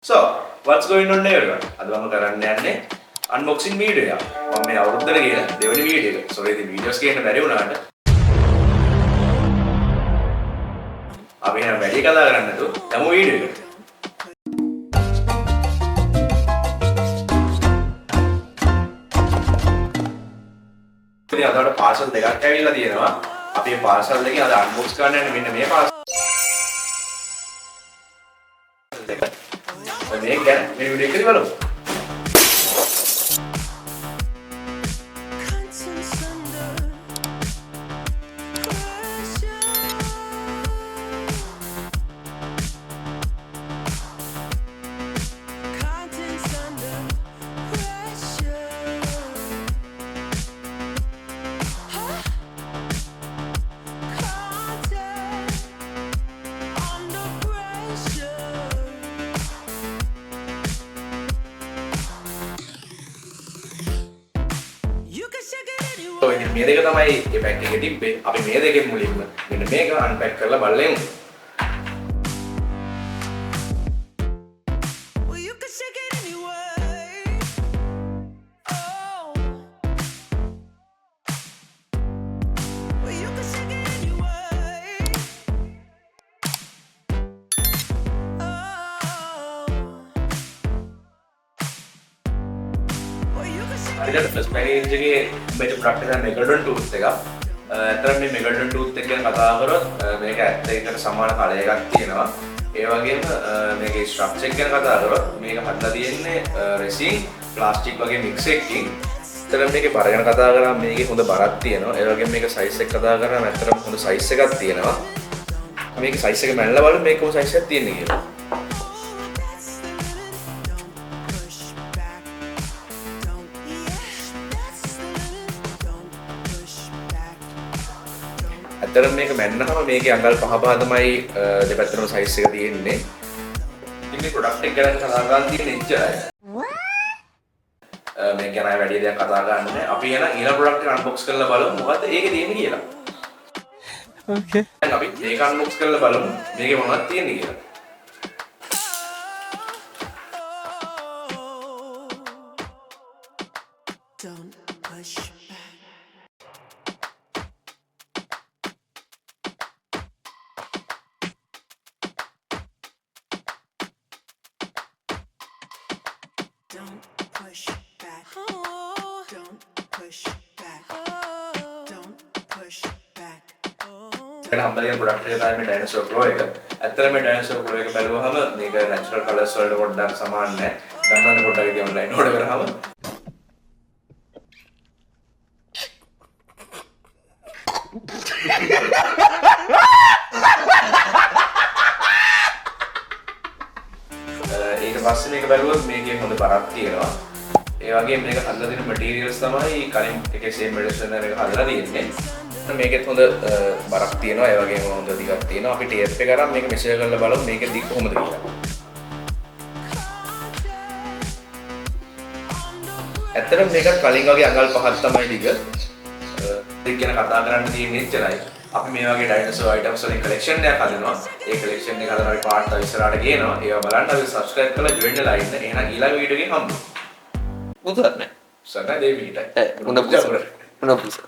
So, what's going on everyone? අද මම කරන්න යන්නේ unboxing video එක. මම මේ අවුරුද්දට ගිය දෙවෙනි වීඩියෝ එක. Sorry ඉතින් videos ගේන්න බැරි වුණාට. අපි එහෙනම් වැඩි කතා කරන්නේ නැතුව යමු වීඩියෝ එකට. ඉතින් අදට පාර්සල් දෙකක් ඇවිල්ලා තියෙනවා. අපි මේ පාර්සල් දෙකේ අද unbox කරන්න යන්නේ මෙන්න මේ පාර්සල් දෙක. මේක ගැන මේ වීඩියෝ එකේ බලමු. ඉතින් මේ දෙක තමයි මේ පැක් එකේ තිබ්බේ. අපි මේ දෙකෙන් මුලින්ම මෙන්න මේක අන්පැක් කරලා බලමු. හරියට ෆස්ට් පැකේජ් එකේ මේක ප්‍රොඩක්ට් එක මෙගඩොන් ටූත් එකක්. ඇත්තටම මේ මෙගඩොන් ටූත් එක ගැන කතා කරොත් මේක ඇත්ත එකට සමාන කලර් එකක් තියෙනවා. ඒ වගේම මේකේ ස්ට්‍රක්චර් එක ගැන කතා කරොත් මේක හදලා තියෙන්නේ රෙසින් ප්ලාස්ටික් වගේ මික්ස් එකකින්. ඇත්තටම මේකේ බර ගැන කතා කරාම මේකේ හොඳ බරක් තියෙනවා. ඒ වගේම මේක සයිස් එක කතා කරාම ඇත්තටම හොඳ සයිස් එකක් තියෙනවා. මේකේ සයිස් එක මැනලා බලමු මේක කොහොම සයිස් එකක් තියෙන්නේ කියලා. ඇත්තටම මේක මැන්නහම මේකේ අඟල් 5 තමයි දෙපැත්තටම සයිස් එක තියෙන්නේ. ඉතින් මේ ප්‍රොඩක්ට් එක ගැන කතා කරලා තියෙන එච්චරයි. මේක ගැන වැඩි දෙයක් කතා කරන්න නැහැ. අපි එන ඊළඟ ප්‍රොඩක්ට් එක අන්බොක්ස් කරලා බලමු මොකද්ද ඒකේ තියෙන්නේ කියලා. ඕකේ. දැන් අපි මේක අන්බොක්ස් කරලා බලමු මේකේ මොනවද තියෙන්නේ කියලා. Don't push Don't push back. Don't push back. Don't push back. දැන් අපේ ප්‍රොඩක්ට් එක තමයි මේ ඩයිනෝසර් ප්‍රෝ එක. ඇත්තටම මේ ඩයිනෝසර් ප්‍රෝ එක බැලුවහම මේක නැචරල් කලර්ස් වලට පොඩ්ඩක් සමාන නැහැ. ගන්නන්න පොඩ්ඩක් ඉතින් ඔන්ලයින් ඕඩර් කරාම ඊට පස්සේ මේක බැලුවොත් මේකේ හොඳ බරක් තියෙනවා. ඒ වගේම මේක හදලා තියෙන මැටීරියල්ස් තමයි කලින් එකේ සේම් මෙඩිසින් එක හදලා තියෙන්නේ. මේකෙත් හොඳ බරක් තියෙනවා. ඒ වගේම හොඳ දිගක් තියෙනවා. අපි ටේප් එක අරන් මේක මෙෂර් කරලා බලමු මේකේ දිග කොහොමද කියලා. ඇත්තටම මේක කලින් වගේ අඟල් 5ක් තමයි දිග. ඒක ගැන කතා කරන්න තියෙන්නේ එච්චරයි. අපි මේ වගේ ඩයිනෝසර් අයිටම්ස් වලින් කලෙක්ෂන් එකක් හදනවා. ඒ කලෙක්ෂන් එක හදලා අපි පාර්ට් එක ඉස්සරහට ගේනවා. ඒවා බලන්න අපි සබ්ස්ක්‍රයිබ් කරලා ජොයින් වෙලා ඉන්න. එහෙනම් ඊළඟ වීඩියෝ එකෙන් හම්බෙමු. උදේ නැහැ. සර් නැහැ දෙවි හිටයි. උණපුස.